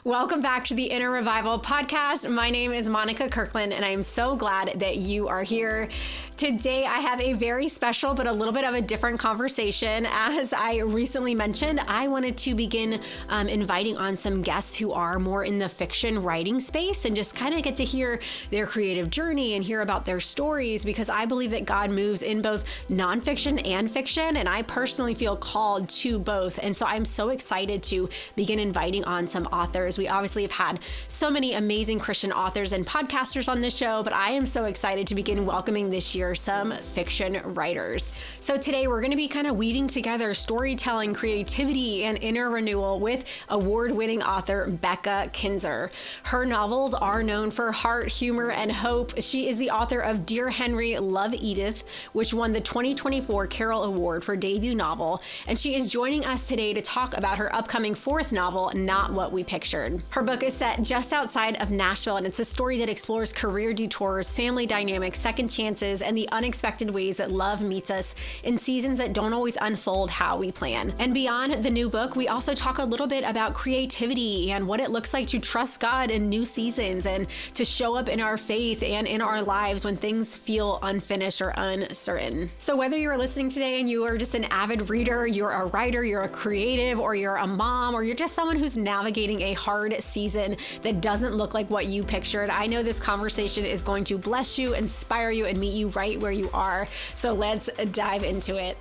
Welcome back to the Inner Revival podcast. My name is Monica Kirkland, and I'm so glad that you are here. Today, I have a very special but a little bit of a different conversation. As I recently mentioned, I wanted to begin inviting on some guests who are more in the fiction writing space and just kind of get to hear their creative journey and hear about their stories, because I believe that God moves in both nonfiction and fiction, and I personally feel called to both. And so I'm so excited to begin inviting on some authors. We obviously have had so many amazing Christian authors and podcasters on this show, but I am so excited to begin welcoming this year some fiction writers. So today we're going to be kind of weaving together storytelling, creativity, and inner renewal with award-winning author Becca Kinzer. Her novels are known for heart, humor, and hope. She is the author of Dear Henry, Love Edith, which won the 2024 Carol Award for debut novel, and she is joining us today to talk about her upcoming fourth novel, Not What We Pictured. Her book is set just outside of Nashville, and it's a story that explores career detours, family dynamics, second chances, and the unexpected ways that love meets us in seasons that don't always unfold how we plan. And beyond the new book, we also talk a little bit about creativity and what it looks like to trust God in new seasons and to show up in our faith and in our lives when things feel unfinished or uncertain. So whether you're listening today and you are just an avid reader, you're a writer, you're a creative, or you're a mom, or you're just someone who's navigating a hard season that doesn't look like what you pictured, I know this conversation is going to bless you, inspire you, and meet you right where you are. So let's dive into it.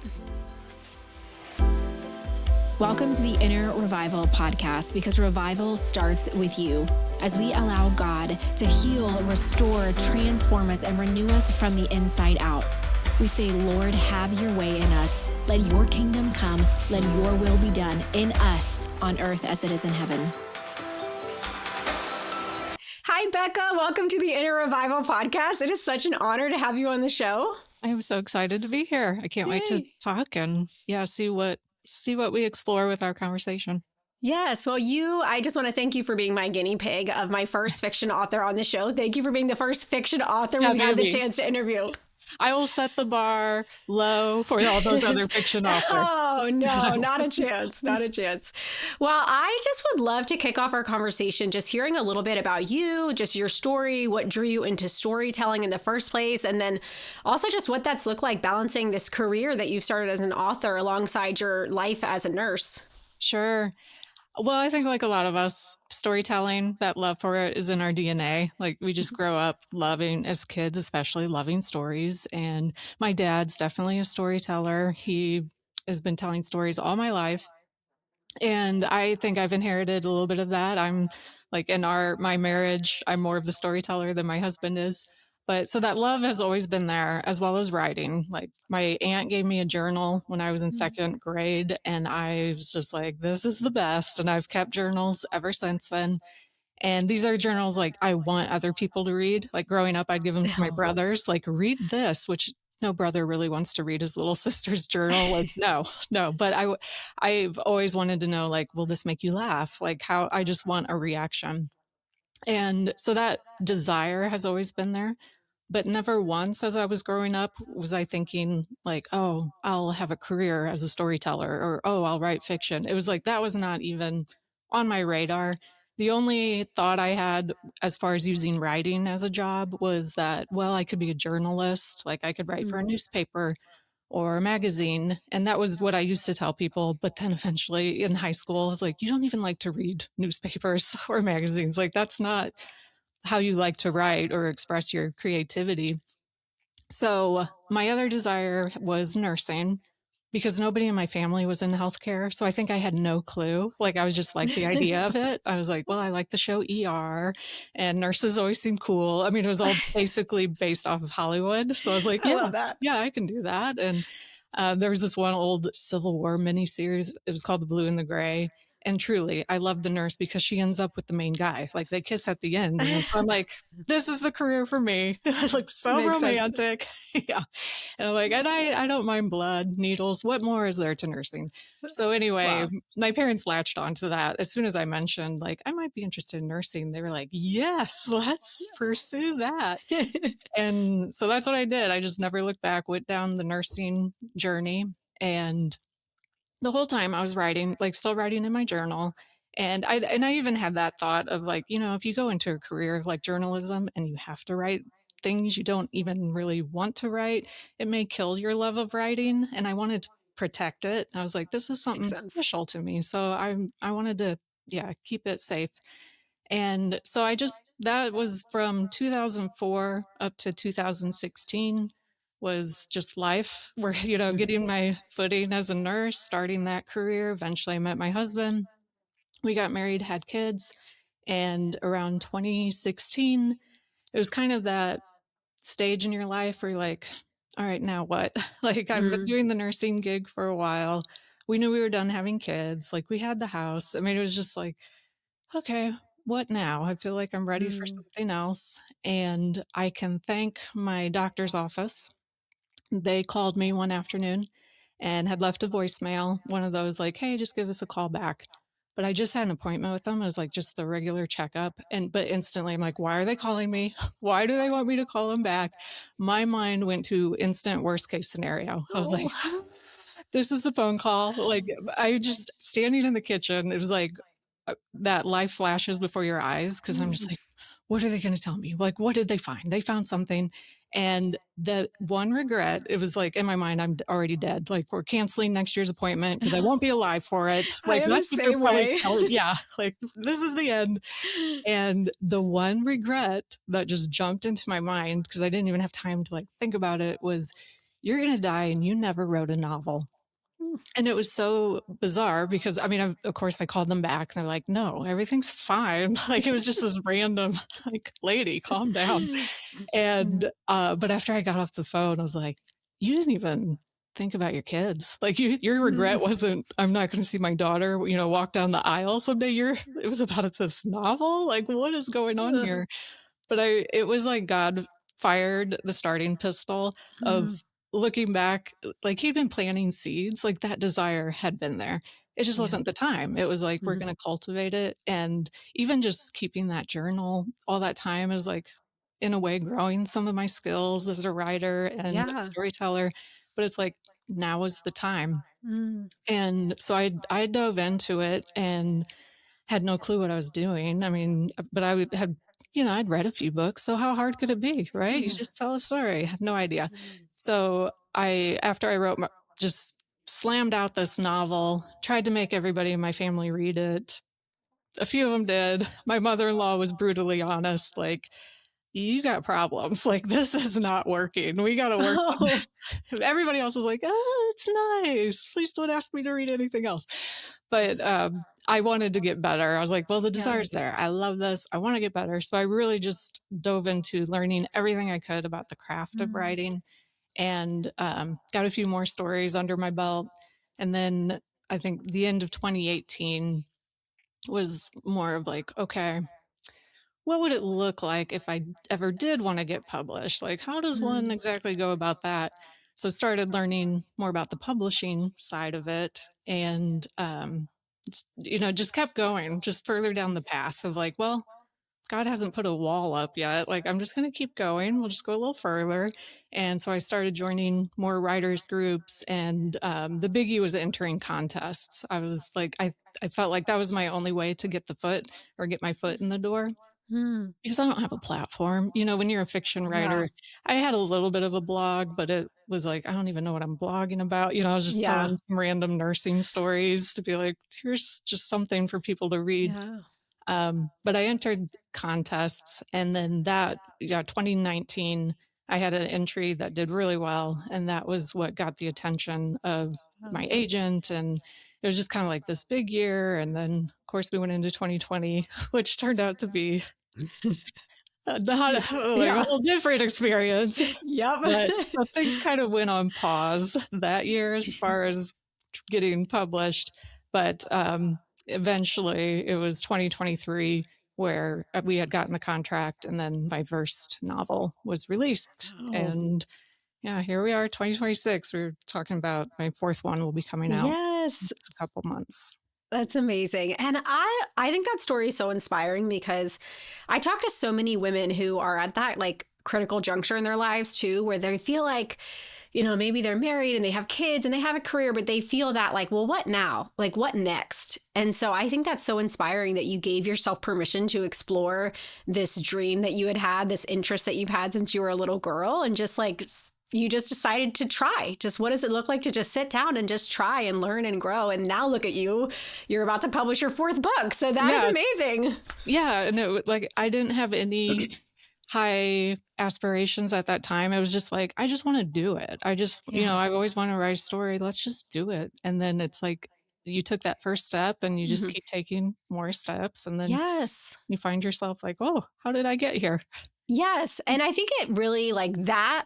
Welcome to the Inner Revival podcast, because revival starts with you. As we allow God to heal, restore, transform us, and renew us from the inside out. We say, Lord, have your way in us. Let your kingdom come. Let your will be done in us on earth as it is in heaven. Hi, Becca. Welcome to the Inner Revival podcast. It is such an honor to have you on the show. I am so excited to be here. I can't wait to talk and see what we explore with our conversation. Yes. Well, I just want to thank you for being my guinea pig of my first fiction author on the show. Thank you for being the first fiction author we've had the chance to interview. I will set the bar low for all those other fiction authors. Oh, no, not a chance. Not a chance. Well, I just would love to kick off our conversation just hearing a little bit about you, just your story, what drew you into storytelling in the first place, and then also just what that's looked like balancing this career that you've started as an author alongside your life as a nurse. Sure. Well, I think like a lot of us, storytelling, that love for it is in our DNA. Like we just grow up loving, as kids especially, loving stories. And my dad's definitely a storyteller. He has been telling stories all my life. And I think I've inherited a little bit of that. I'm like in my marriage, I'm more of the storyteller than my husband is. But so that love has always been there, as well as writing. Like my aunt gave me a journal when I was in second grade, and I was just like, this is the best. And I've kept journals ever since then. And these are journals like I want other people to read. Like growing up, I'd give them to my brothers, like read this, which no brother really wants to read his little sister's journal. Like, no. But I've always wanted to know, like, will this make you laugh? Like how I just want a reaction. And so that desire has always been there, but never once as I was growing up was I thinking like, oh, I'll have a career as a storyteller, or, oh, I'll write fiction. It was like, that was not even on my radar. The only thought I had as far as using writing as a job was that, well, I could be a journalist, like I could write for a newspaper or a magazine. And that was what I used to tell people. But then eventually in high school, I was like, you don't even like to read newspapers or magazines. Like that's not how you like to write or express your creativity. So my other desire was nursing, because nobody in my family was in healthcare. So I think I had no clue. Like I was just like the idea of it. I was like, well, I like the show ER, and nurses always seem cool. I mean, it was all basically based off of Hollywood. So I was like, yeah, I can do that. And there was this one old Civil War miniseries. It was called The Blue and the Gray. And truly, I love the nurse because she ends up with the main guy. Like they kiss at the end. And so I'm like, this is the career for me. It looks so Makes romantic. Yeah. And I'm like, and I don't mind blood, needles. What more is there to nursing? So anyway, my parents latched onto that. As soon as I mentioned, like, I might be interested in nursing, they were like, yes, let's pursue that. And so that's what I did. I just never looked back, went down the nursing journey. And the whole time I was writing, like still writing in my journal. And I even had that thought of like, if you go into a career like journalism and you have to write things you don't even really want to write, it may kill your love of writing. And I wanted to protect it. I was like, this is Makes something sense. special to me. So I wanted to, yeah, keep it safe. And so that was from 2004 up to 2016 was just life where, getting my footing as a nurse, starting that career. Eventually I met my husband. We got married, had kids, and around 2016, it was kind of that stage in your life where you're like, all right, now what? Like, I've been Mm, doing the nursing gig for a while. We knew we were done having kids. Like, we had the house. I mean, it was just like, okay, what now? I feel like I'm ready for mm. something else. And I can thank my doctor's office. They called me one afternoon and had left a voicemail, one of those like, "Hey, just give us a call back." But I just had an appointment with them. It was like just the regular checkup. But instantly I'm like, why are they calling me? Why do they want me to call them back? My mind went to instant worst case scenario. I was Oh. like, this is the phone call. Like, I just standing in the kitchen. It was like that life flashes before your eyes because I'm just Mm. like, what are they going to tell me? Like, what did they find? They found something. And the one regret, it was like in my mind, I'm already dead. Like, we're canceling next year's appointment because I won't be alive for it. I Like, am the that's what they're same probably way. telling. Yeah, like, this is the end. And the one regret that just jumped into my mind because I didn't even have time to like think about it was, you're going to die and you never wrote a novel. And it was so bizarre because I mean, of course, I called them back and they're like, no, everything's fine. Like, it was just this random, like, lady, calm down. And, but after I got off the phone, I was like, you didn't even think about your kids. Like, your regret wasn't, I'm not going to see my daughter, walk down the aisle someday. It was about this novel. Like, what is going on here? But it was like God fired the starting pistol of looking back, like he'd been planting seeds, like that desire had been there. It just Yeah. wasn't the time. It was like, we're Mhm. going to cultivate it. And even just keeping that journal all that time is like, in a way, growing some of my skills as a writer and a Yeah. storyteller. But it's like, now is the time. Mm. And so I dove into it and had no clue what I was doing. I mean, but had, I'd read a few books, so how hard could it be, right? You just Yes. tell a story. I had no idea. Mm. So after I wrote, just slammed out this novel, tried to make everybody in my family read it. A few of them did. My mother-in-law was brutally honest, like, you got problems. Like, this is not working. We got to work on Oh. this. Everybody else was like, oh, it's nice. Please don't ask me to read anything else. But I wanted to get better. I was like, well, the Yeah. desire's there. I love this. I want to get better. So I really just dove into learning everything I could about the craft of Mm. writing and got a few more stories under my belt. And then I think the end of 2018 was more of like, okay, what would it look like if I ever did want to get published? Like, how does one Mm. exactly go about that? So started learning more about the publishing side of it and, just kept going just further down the path of like, well, God hasn't put a wall up yet. Like, I'm just going to keep going. We'll just go a little further. And so I started joining more writers groups and, the biggie was entering contests. I was like, I felt like that was my only way to get my foot in the door Mm. because I don't have a platform. When you're a fiction Yeah. writer, I had a little bit of a blog, but it was like, I don't even know what I'm blogging about. I was just Yeah. telling some random nursing stories to be like, here's just something for people to read. Yeah. But I entered contests and then 2019, I had an entry that did really well. And that was what got the attention of my Oh. agent. And it was just kind of like this big year. And then, of course, we went into 2020, which turned out to be not like a Yeah. whole different experience. Yep. But things kind of went on pause that year as far as getting published. But eventually it was 2023 where we had gotten the contract and then my first novel was released. Oh. And yeah, here we are, 2026. We're talking about my fourth one will be coming out in Yes. just a couple months. That's amazing. And I think that story is so inspiring because I talk to so many women who are at that like critical juncture in their lives too, where they feel like, maybe they're married and they have kids and they have a career, but they feel that like, well, what now? Like, what next? And so I think that's so inspiring that you gave yourself permission to explore this dream that you had, this interest that you've had since you were a little girl, and just like, you just decided to try. Just what does it look like to just sit down and just try and learn and grow? And now look at you, you're about to publish your 4th book. So that is amazing. Yeah. And like, I didn't have any high aspirations at that time. I was just like, I just want to do it. I've always wanted to write a story. Let's just do it. And then it's like, you took that first step and you just keep taking more steps. And then you find yourself like, oh, how did I get here? Yes. And I think it really like that,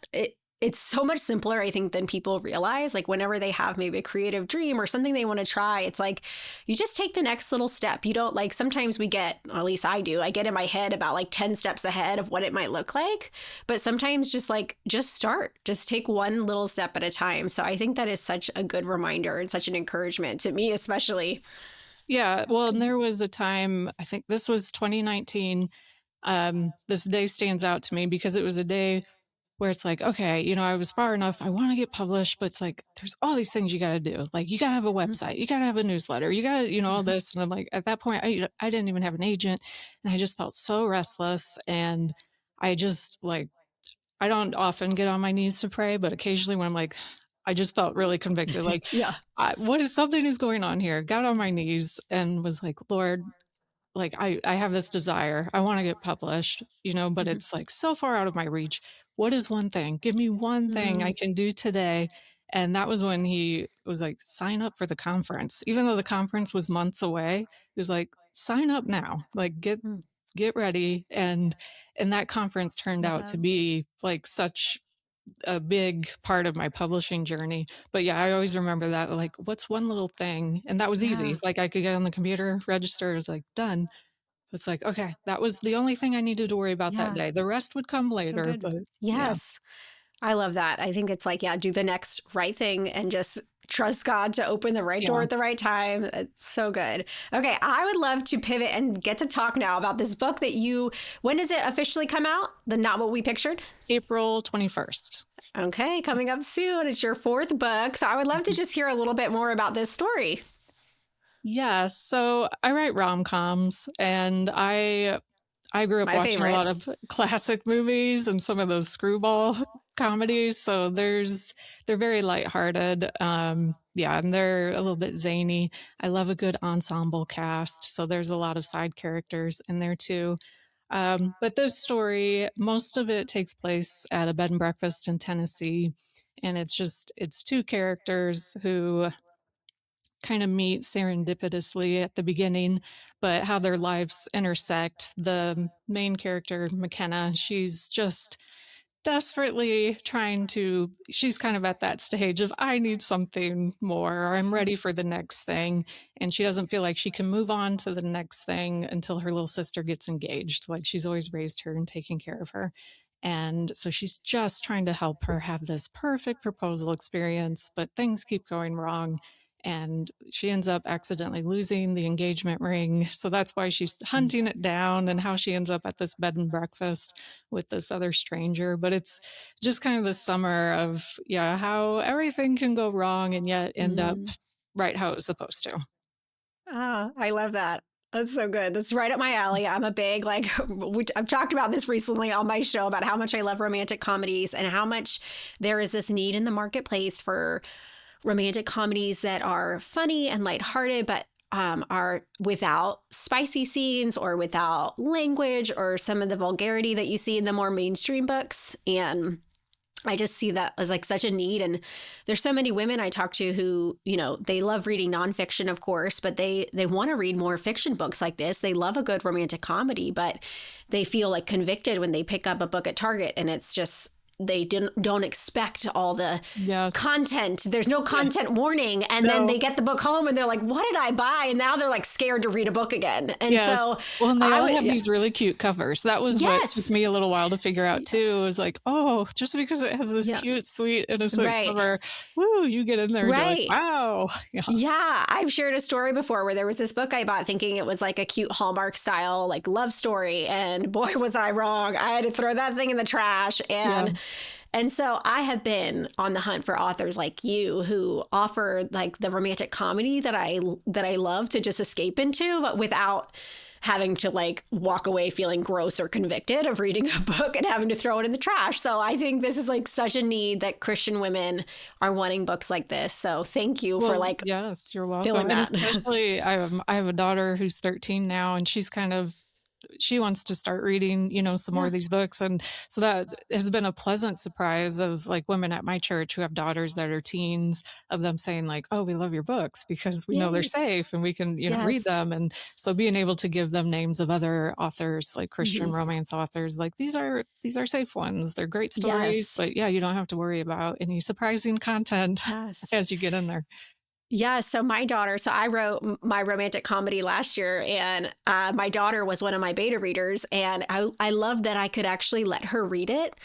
it's so much simpler, I think, than people realize. Like whenever they have maybe a creative dream or something they want to try, it's like you just take the next little step. You don't like, sometimes we get, or at least I do, I get in my head about like 10 steps ahead of what it might look like. But sometimes just start, just take one little step at a time. So I think that is such a good reminder and such an encouragement to me, especially. Yeah. Well, and there was a time, I think this was 2019. This day stands out to me because it was a day where it's like, okay, I was far enough. I want to get published, but it's like, there's all these things you got to do. Like, you got to have a website, you got to have a newsletter, you got to, all this. And I'm like, at that point, I didn't even have an agent, and I just felt so restless. And I just like, I don't often get on my knees to pray, but occasionally when I'm like, I just felt really convicted. Like, something is going on here. Got on my knees and was like, Lord, like I have this desire. I want to get published, but it's like so far out of my reach. What is one thing? Give me one thing I can do today. And that was when he was like, sign up for the conference. Even though the conference was months away, he was like, sign up now, like get ready. And that conference turned out to be like such a big part of my publishing journey. But yeah, I always remember that, like, what's one little thing? And that was easy. Like I could get on the computer, register, it was like done. It's like, okay, that was the only thing I needed to worry about that day. The rest would come later. So but yes, I love that. I think it's like, do the next right thing and just trust God to open the right door at the right time. It's so good. Okay, I would love to pivot and get to talk now about this book that when does it officially come out? The Not What We Pictured? April 21st. Okay, coming up soon. It's your 4th book. So I would love to just hear a little bit more about this story. Yeah, so I write rom-coms, and I grew up watching a lot of classic movies and some of those screwball comedies. So they're very lighthearted. And they're a little bit zany. I love a good ensemble cast. So there's a lot of side characters in there too. But this story, most of it takes place at a bed and breakfast in Tennessee. And it's 2 characters who kind of meet serendipitously at the beginning, but how their lives intersect. The main character, McKenna, she's just desperately she's kind of at that stage of, I need something more, or I'm ready for the next thing. And she doesn't feel like she can move on to the next thing until her little sister gets engaged. Like, she's always raised her and taken care of her. And so she's just trying to help her have this perfect proposal experience, but things keep going wrong. And she ends up accidentally losing the engagement ring. So that's why she's hunting it down, and how she ends up at this bed and breakfast with this other stranger. But it's just kind of the summer of, how everything can go wrong and yet end up right how it was supposed to. I love that. That's so good. That's right up my alley. I'm a big, I've talked about this recently on my show about how much I love romantic comedies and how much there is this need in the marketplace for romantic comedies that are funny and lighthearted, but are without spicy scenes or without language or some of the vulgarity that you see in the more mainstream books. And I just see that as like such a need. And there's so many women I talk to who, they love reading nonfiction, of course, but they want to read more fiction books like this. They love a good romantic comedy, but they feel like convicted when they pick up a book at Target and it's just, they don't expect all the content. There's no content warning. And then they get the book home and they're like, what did I buy? And now they're like scared to read a book again. And so, well, and they all have these really cute covers. That was what took me a little while to figure out too. It was like, oh, just because it has this cute, sweet, innocent cover, woo, you get in there and you're like, wow. Yeah. I've shared a story before where there was this book I bought thinking it was like a cute Hallmark style, like love story. And boy, was I wrong. I had to throw that thing in the trash. And And so I have been on the hunt for authors like you who offer like the romantic comedy that I love to just escape into, but without having to like walk away feeling gross or convicted of reading a book and having to throw it in the trash. So I think this is like such a need that Christian women are wanting books like this. So thank you for Well, like yes, you're feeling welcome, and that. especially I have a daughter who's 13 now, and she wants to start reading, some more Yeah. of these books, and so that has been a pleasant surprise of, like, women at my church who have daughters that are teens, of them saying, like, "Oh, we love your books because we know they're Yay. safe and we can, read Yes. them," and so being able to give them names of other authors, like Christian Mhm. romance authors, like, these are safe ones. They're great stories, Yes. but, yeah, you don't have to worry about any surprising content Yes. as you get in there. Yeah, so my daughter, so I wrote my romantic comedy last year, and my daughter was one of my beta readers, and I loved that I could actually let her read it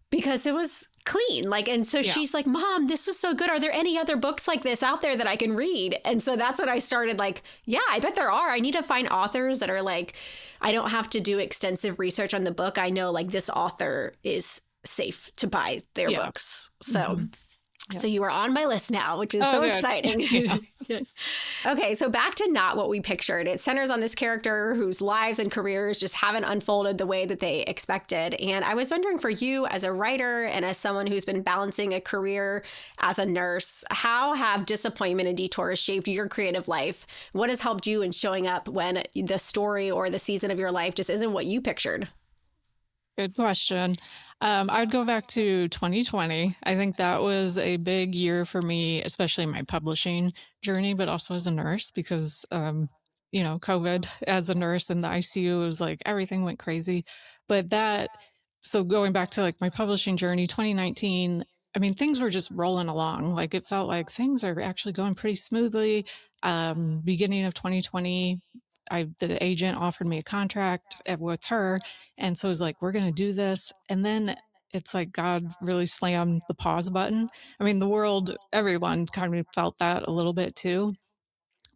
because it was clean. Like, and so Yeah. she's like, "Mom, this was so good. Are there any other books like this out there that I can read?" And so that's when I started like, yeah, I bet there are. I need to find authors that are like, I don't have to do extensive research on the book. I know like this author is safe to buy their Yeah. books. So Mhm. Yeah. so you are on my list now, which is Oh, so good. Yeah. exciting. Okay, so back to not what we pictured. It centers on this character whose lives and careers just haven't unfolded the way that they expected. And I was wondering for you as a writer and as someone who's been balancing a career as a nurse, how have disappointment and detours shaped your creative life? What has helped you in showing up when the story or the season of your life just isn't what you pictured? Good question. I would go back to 2020. I think that was a big year for me, especially in my publishing journey, but also as a nurse because, COVID as a nurse in the ICU, it was like everything went crazy. But so going back to like my publishing journey, 2019, I mean, things were just rolling along. Like it felt like things are actually going pretty smoothly. Beginning of 2020, the agent offered me a contract with her, and so it was like, we're going to do this. And then it's like God really slammed the pause button. I mean, the world, everyone kind of felt that a little bit too.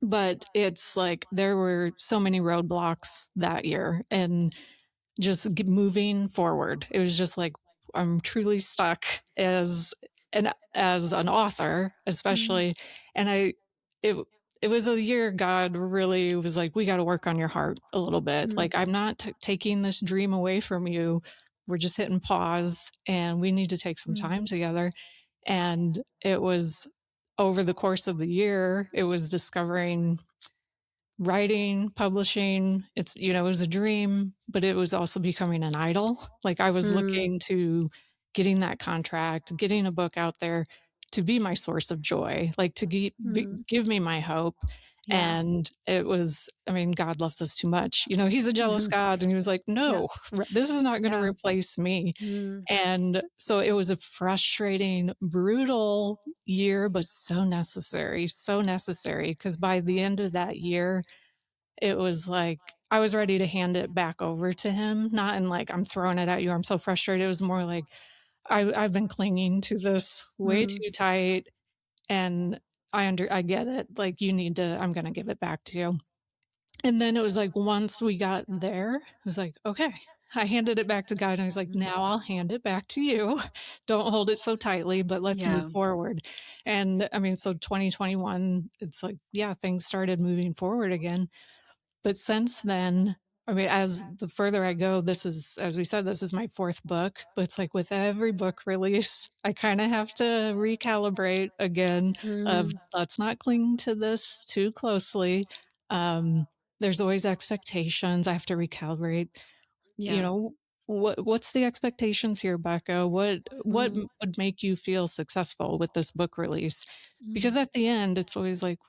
But it's like there were so many roadblocks that year. And just moving forward. It was just like I'm truly stuck as an author, Mm, especially, and it it was a year God really was like, we got to work on your heart a little bit. mm, Like I'm not taking this dream away from you. We're just hitting pause, and we need to take some mm, time together. And it was over the course of the year, it was discovering writing, publishing. It was a dream, but it was also becoming an idol. Like I was mm. looking to getting that contract, getting a book out there to be my source of joy, like to Mm. give me my hope. Yeah. And it was, I mean, God loves us too much. He's a jealous Mhm. God. And he was like, Yeah. no, this is not going to Yeah. replace me. Mm. And so it was a frustrating, brutal year, but so necessary, so necessary. Because by the end of that year, it was like I was ready to hand it back over to him, not in like, "I'm throwing it at you, I'm so frustrated." It was more like, I've been clinging to this way Mm. too tight, and I get it, like, you need to I'm gonna give it back to you. And then it was like once we got there, it was like, "Okay." I handed it back to God, and I was like, Mm. "Now I'll hand it back to you. Don't hold it so tightly, but let's move Yeah. forward." And, I mean, so 2021, it's like, yeah, things started moving forward again. But since then, I mean, as the further I go, this is, as we said, this is my fourth book, but it's like with every book release, I kind of have to recalibrate again of Mm. let's not cling to this too closely. Um, there's always expectations. I have to recalibrate, you Yeah. know, what's the expectations here, Becca? What Mm. would make you feel successful with this book release? Because Mm. at the end, it's always like,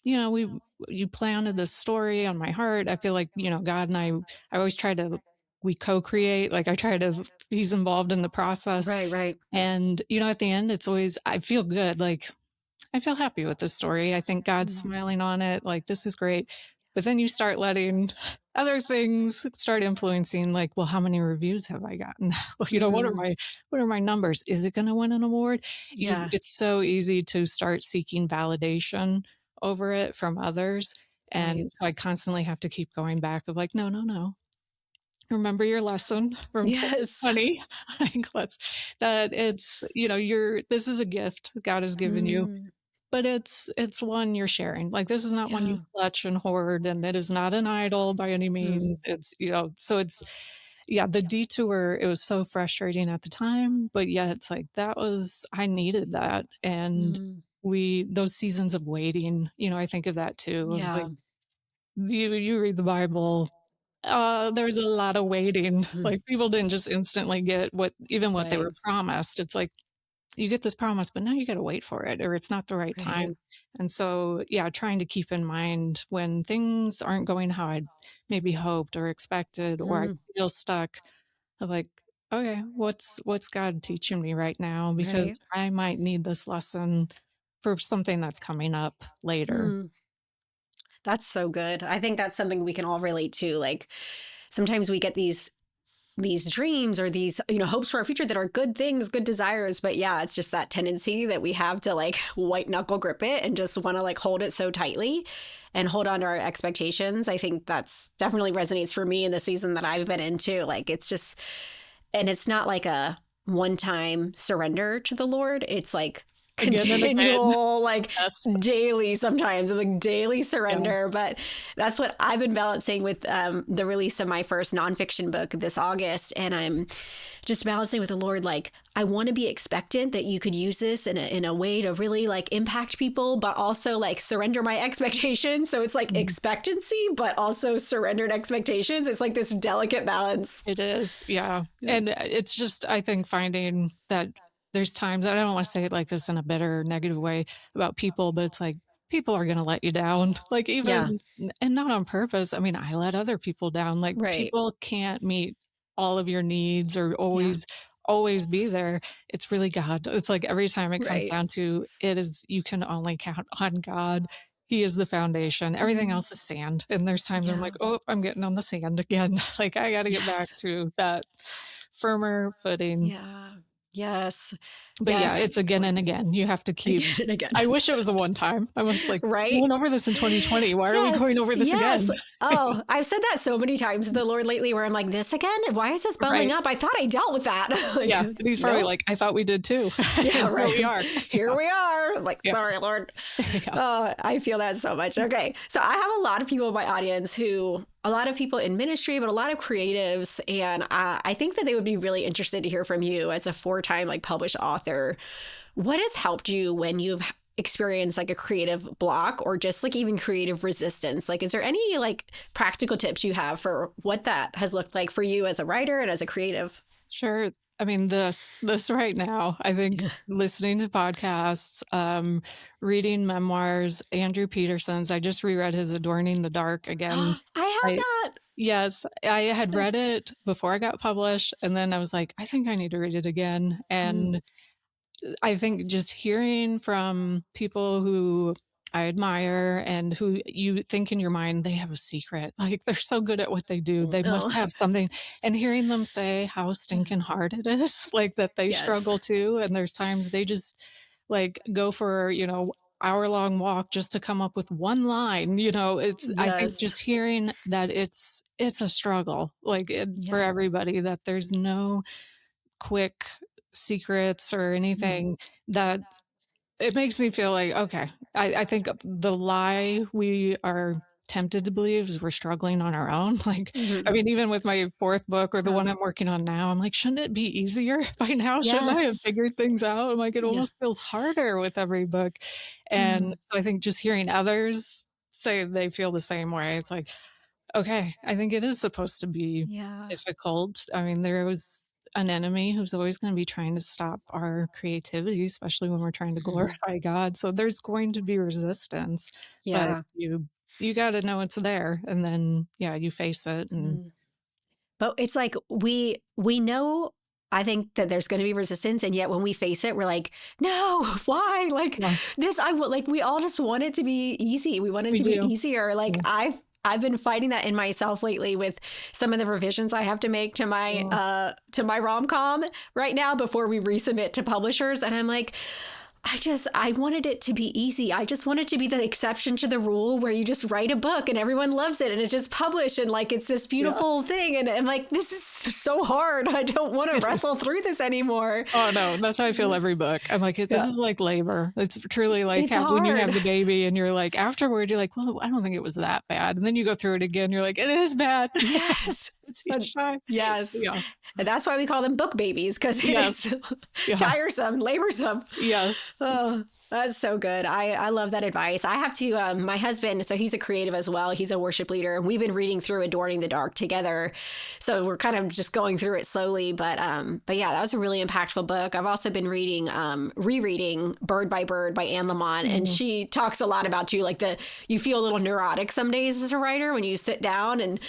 we you planted this story on my heart. I feel like, God and I always try to we co-create, like I try to he's involved in the process. Right, right. And, at the end it's always I feel good. Like I feel happy with this story. I think God's Mm. smiling on it. Like, this is great. But then you start letting other things start influencing, like, well, how many reviews have I gotten? Well, Mm. what are my numbers? Is it going to win an award? Yeah. It's so easy to start seeking validation over it from others. Right. And so I constantly have to keep going back of like, no, no, no. remember your lesson from Yes. 2020. Like, that it's, this is a gift God has given you, Mm, but it's one you're sharing. Like, this is not one you yeah. clutch and hoard, and it is not an idol by any Mm, means. It's, so it's, yeah, the detour, it was so frustrating at the time, but yeah, it's like I needed that. And mm, those seasons of waiting, I think of that too. Of yeah. like, you read the Bible, there's a lot of waiting. Mm, Like, people didn't just instantly get even what they right. were promised. It's like, you get this promise, but now you gotta wait for it, or it's not the right Right. time. And so, yeah, trying to keep in mind when things aren't going how I'd maybe hoped or expected, or I Mm, feel stuck, of like, okay, what's God teaching me right now? right. Because I might need this lesson for something that's coming up later. Mm. That's so good. I think that's something we can all relate to. Like sometimes we get these dreams or these, hopes for our future that are good things, good desires. But yeah, it's just that tendency that we have to like white knuckle grip it and just want to like hold it so tightly and hold on to our expectations. I think that's definitely resonates for me in the season that I've been into. Like it's just, and it's not like a one time surrender to the Lord. It's like Again and again. continual, like Yes. daily sometimes, like daily Yeah. surrender. But that's what I've been balancing with the release of my first nonfiction book this August. And I'm just balancing with the Lord, like, I want to be expectant that you could use this in a way to really like impact people, but also like surrender my expectations. So it's like Mhm. expectancy, but also surrendered expectations. It's like this delicate balance. It is, yeah. Yeah. And it's just, I think, finding that there's times, I don't want to say it like this in a bitter, negative way about people, but it's like people are going to let you down. Like, Yeah. even, and not on purpose. I mean, I let other people down. Like, Right. people can't meet all of your needs or Yeah. always be there. It's really God. It's like every time it comes Right. down to it, is you can only count on God. He is the foundation. Everything Mm, else is sand. And there's times I'm yeah. like, oh, I'm getting on the sand again. Like, I got to get back Yes. to that firmer footing. Yeah. Yes. But yeah, Yes. it's again and again. You have to keep. Again and again. I wish it was a one time. I was like, we Right? went over this in 2020. Why are we Yes. going over this Yes. again? Oh, I've said that so many times to the Lord lately where I'm like, this again? Why is this bubbling Right. up? I thought I dealt with that. Like, Yeah. And he's probably nope. like, I thought we did too. Yeah, And here right. we are. Here Yeah. we are. Like, Yeah. sorry, Lord. Yeah. Oh, I feel that so much. Okay. So I have a lot of people in my audience a lot of people in ministry, but a lot of creatives. And I think that they would be really interested to hear from you as a 4-time like published author. What has helped you when you've experienced like a creative block or just like even creative resistance? Like, is there any like practical tips you have for what that has looked like for you as a writer and as a creative? Sure. I mean, this right now, I think listening to podcasts, reading memoirs, Andrew Peterson's, I just reread his Adorning the Dark again. I have I that. Yes, I had read it before I got published, and then I was like, I think I need to read it again. Mm, And I think just hearing from people who I admire and who you think in your mind they have a secret, like they're so good at what they do, they must oh, have something. And hearing them say how stinking hard it is, like that they yes. struggle too. And there's times they just like go for, hour-long walk just to come up with one line. I think Yes. just hearing that it's a struggle, like for Yeah. everybody, that there's no quick secrets or Mm, anything, that it makes me feel like, okay, I think the lie we are tempted to believe is we're struggling on our own. Like, I mhm. mean, even with my fourth book or the Yeah. one I'm working on now, I'm like, shouldn't it be easier by now? Shouldn't I have Yes. figured things out? I'm like, it Yeah. almost feels harder with every book. And Mm, so I think just hearing others say they feel the same way, it's like, okay, I think it is supposed to be yeah. difficult. I mean, there was an enemy who's always going to be trying to stop our creativity, especially when we're trying to Mhm. glorify God. So there's going to be resistance, but Yeah. you got to know it's there, and then yeah, you face it. And Mm. But it's like we know I think that there's going to be resistance and yet when we face it we're like, "No, why?" Like yeah, this like we all just want it to be easy. We want it we to be do. easier. Like Yeah. I've been fighting that in myself lately with some of the revisions I have to make to my rom-com right now before we resubmit to publishers and I'm like, I wanted it to be easy. I just wanted to be the exception to the rule where you just write a book and everyone loves it and it's just published and like it's this beautiful Yes. thing. And I'm like, this is so hard. I don't want to wrestle through this anymore. Oh no, that's how I feel every book. I'm like, this Yeah. is like labor. It's truly like It's when you hard. have the baby and you're like, afterward, you're like, well, I don't think it was that bad. And then you go through it again. You're like, it is bad. Yes. It's each time. Yes. Yeah. And that's why we call them book babies, because it Yes. is Yeah. tiresome, laborsome. Yes. Oh, that's so good. I love that advice. I have to, my husband, so he's a creative as well. He's a worship leader. And we've been reading through Adorning the Dark together. So we're kind of just going through it slowly. But yeah, that was a really impactful book. I've also been reading, rereading Bird by Bird by Anne Lamott. And she talks a lot about you, like you feel a little neurotic some days as a writer when you sit down and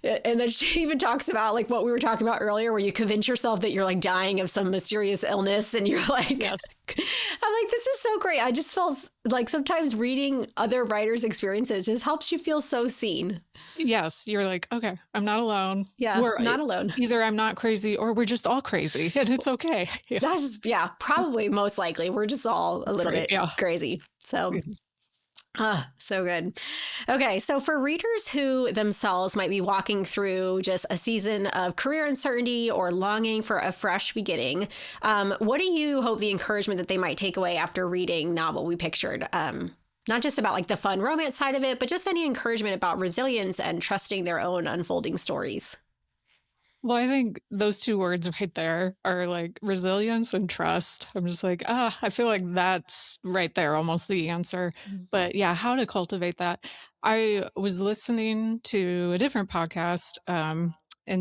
then she even talks about like what we were talking about earlier, where you convince yourself that you're like dying of some mysterious illness and you're like, Yes. I'm like, this is so great. I just felt like sometimes reading other writers' experiences just helps you feel so seen. Yes. You're like, okay, I'm not alone. Yeah, We're not alone. either I'm not crazy or we're just all crazy and it's okay. Yeah. That's, yeah, probably most likely. We're just all a little Right. bit Yeah. crazy. So. So good. Okay, so for readers who themselves might be walking through just a season of career uncertainty or longing for a fresh beginning, what do you hope the encouragement that they might take away after reading Not What We Pictured? Not just about like the fun romance side of it, but just any encouragement about resilience and trusting their own unfolding stories. Well, I think those two words right there are like resilience and trust. I'm just like, I feel like that's right there, almost the answer. But yeah, how to cultivate that. I was listening to a different podcast, and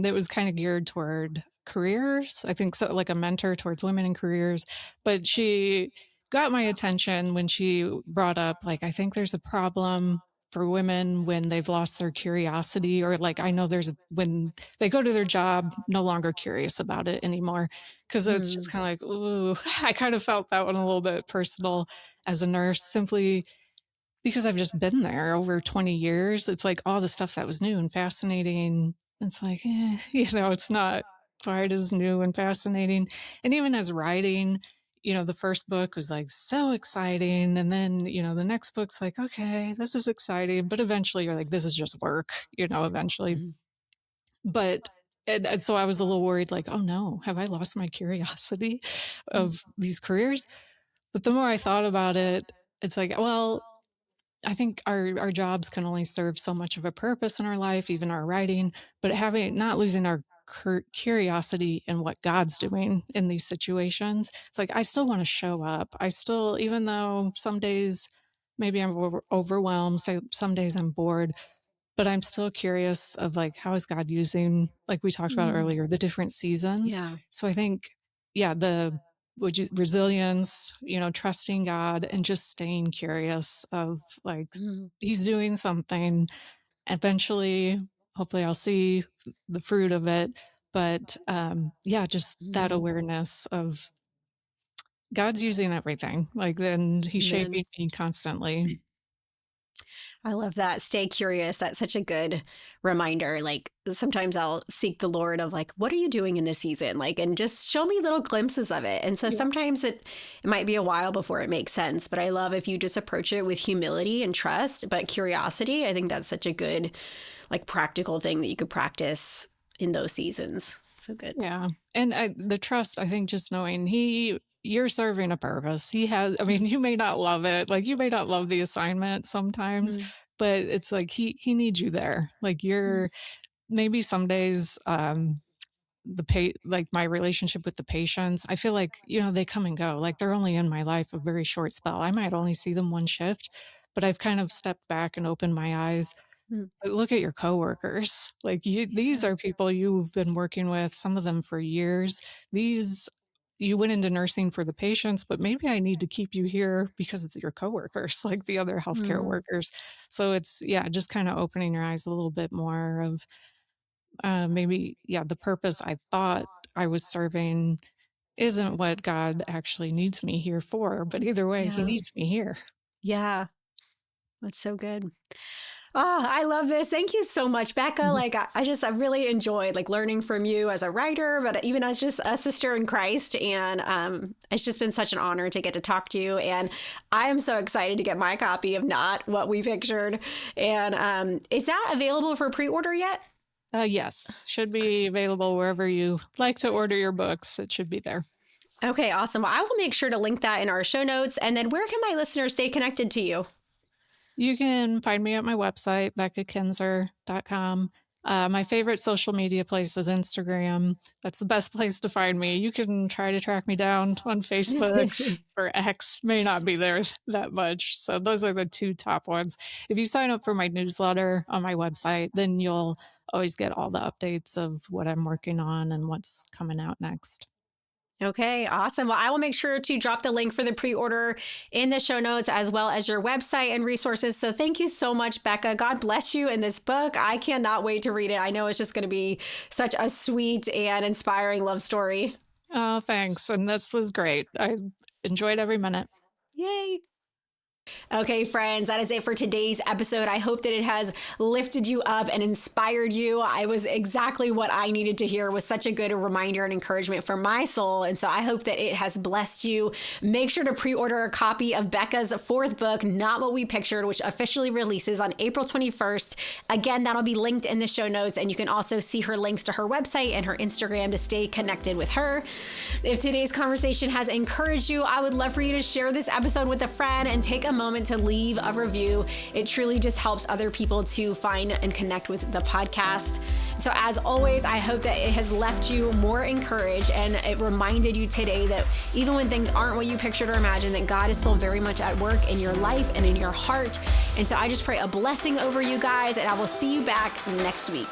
it was kind of geared toward careers. I think so, like a mentor towards women in careers. But she got my attention when she brought up, like, I think there's a problem for women when they've lost their curiosity, or like I know when they go to their job no longer curious about it anymore, because it's just Mm, kind of like, ooh, I kind of felt that one a little bit personal as a nurse, simply because I've just been there over 20 years. It's like all the stuff that was new and fascinating, it's like, it's not quite as new and fascinating. And even as writing, the first book was like so exciting. And then, the next book's like, okay, this is exciting. But eventually you're like, this is just work, eventually. mm, But and so I was a little worried, like, oh no, have I lost my curiosity mm, of these careers? But the more I thought about it, it's like, well, I think our jobs can only serve so much of a purpose in our life, even our writing, but having not losing our curiosity in what God's doing in these situations. It's like I still want to show up. I still, even though some days maybe I'm overwhelmed, so some days I'm bored, but I'm still curious of like how is God using, like we talked about mm. earlier, the different seasons. Yeah. So I think, yeah, resilience, trusting God and just staying curious of like Mm, He's doing something. Eventually, hopefully, I'll see the fruit of it. But yeah, just that mm. awareness of God's using everything. Like then He's Amen. shaping me constantly. I love that. Stay curious. That's such a good reminder. Like sometimes I'll seek the Lord of like, what are you doing in this season? Like, and just show me little glimpses of it. And so Yeah. sometimes it might be a while before it makes sense, but I love if you just approach it with humility and trust, but curiosity. I think that's such a good, like practical thing that you could practice in those seasons. So good. Yeah. And the trust, I think just knowing you're serving a purpose. He has, I mean, you may not love it. Like you may not love the assignment sometimes, Mm, but it's like he needs you there. Like mm, you're maybe some days, like my relationship with the patients, I feel like, they come and go. Like they're only in my life a very short spell. I might only see them one shift, but I've kind of stepped back and opened my eyes. mm. But look at your coworkers. Like these Yeah. are people you've been working with, some of them for years. These You went into nursing for the patients, but maybe I need to keep you here because of your coworkers, like the other healthcare Mm, workers. So it's, yeah, just kind of opening your eyes a little bit more of maybe, yeah, the purpose I thought I was serving isn't what God actually needs me here for. But either way, He yeah. needs me here. Yeah. That's so good. Oh, I love this. Thank you so much, Becca. Like, I really enjoyed like learning from you as a writer, but even as just a sister in Christ. And it's just been such an honor to get to talk to you. And I am so excited to get my copy of Not What We Pictured. And is that available for pre-order yet? Yes, should be available wherever you like to order your books. It should be there. Okay, awesome. Well, I will make sure to link that in our show notes. And then where can my listeners stay connected to you? You can find me at my website, beccakinzer.com. My favorite social media place is Instagram. That's the best place to find me. You can try to track me down on Facebook or X. May not be there that much. So those are the two top ones. If you sign up for my newsletter on my website, then you'll always get all the updates of what I'm working on and what's coming out next. Okay, awesome. Well, I will make sure to drop the link for the pre-order in the show notes as well as your website and resources. So thank you so much, Becca. God bless you in this book. I cannot wait to read it. I know it's just going to be such a sweet and inspiring love story. Oh, thanks. And this was great. I enjoyed every minute. Yay. Okay, friends, that is it for today's episode. I hope that it has lifted you up and inspired you. I was exactly what I needed to hear. It was such a good reminder and encouragement for my soul. And so I hope that it has blessed you. Make sure to pre-order a copy of Becca's fourth book, Not What We Pictured, which officially releases on April 21st. Again, that'll be linked in the show notes. And you can also see her links to her website and her Instagram to stay connected with her. If today's conversation has encouraged you, I would love for you to share this episode with a friend and take a moment to leave a review. It truly just helps other people to find and connect with the podcast. So as always, I hope that it has left you more encouraged and it reminded you today that even when things aren't what you pictured or imagined, that God is still very much at work in your life and in your heart. And so I just pray a blessing over you guys, and I will see you back next week.